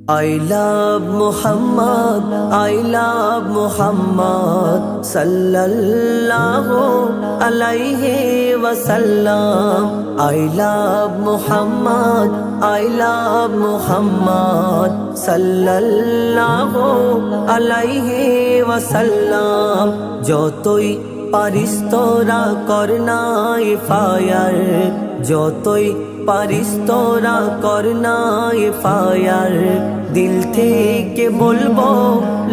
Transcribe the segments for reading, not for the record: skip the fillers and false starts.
I love Muhammad, I love Muhammad sallallahu alayhi wasallam. I love Muhammad, I love Muhammad sallallahu alayhi wasallam. যতই পারিস তোরা করনা fire, যতই পারিস তোরা করনা ফায়ার, দিল থেকে বলবো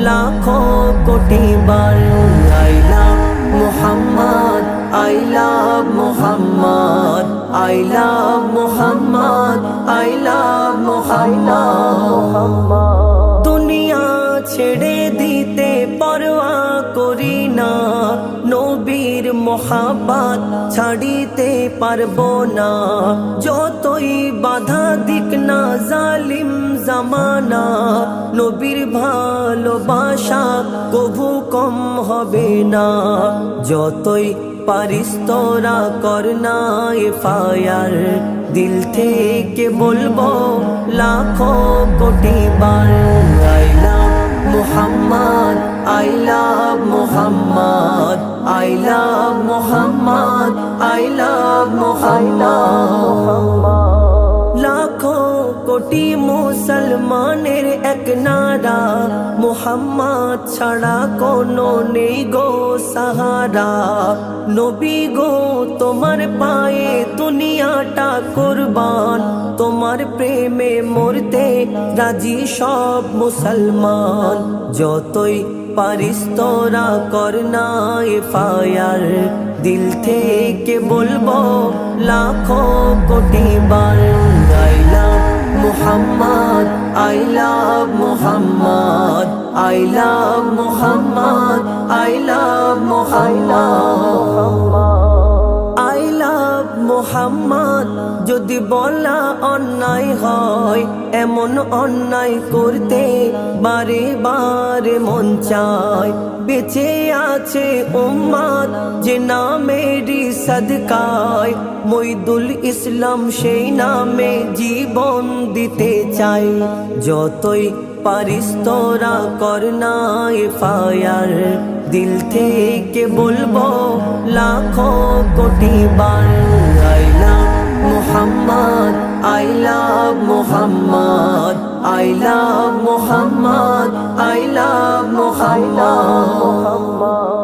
লাখো কোটি বার I love Muhammad, I love Muhammad, I love Muhammad, I love Muhammad. দুনিয়া ছেড়ে দিতে পরোয়া করি না, নবীর মোহাব্বত ছাড়িতে পারবো না। যতই বাধা দিক না জালিম জামানা, নবীর ভালোবাসা কভু কম হবে না। যতই পারিস তোরা করনা ফায়ার, দিল থেকে বলবো লাখো কোটি বার I love Muhammad, I love Muhammad, I love Muhammad, I love Muhammad. লাখো কোটি মুসলমানের এক নারা, মুহাম্মদ ছাড়া কোনো নেই গো সাহারা। নবী গো তোমার পায়ে দুনিয়াটা কুরবান, তোমার প্রেমে মরতে রাজি সব মুসলমান। যতই পারিস তোরা করনা ফায়ার, দিল থেকে বলবো লাখো কোটি বার I love Muhammad, I love Muhammad, I love Muhammad, I love Muhammad. I love Muhammad যদি বলা অন্যায় হয়, এমন অন্যায় করতে বারে বারে মন চায়। বেঁচে আছে উম্মত যে নামেরই সদকায়, মইদুল ইসলাম সেই নামে জীবন দিতে চাই। যতই পারিস তোরা করনা ফায়ার, দিল থেকে বলবো লাখো কোটি বার I love Muhammad, I love Muhammad, I love Muhammad, I love Muhammad.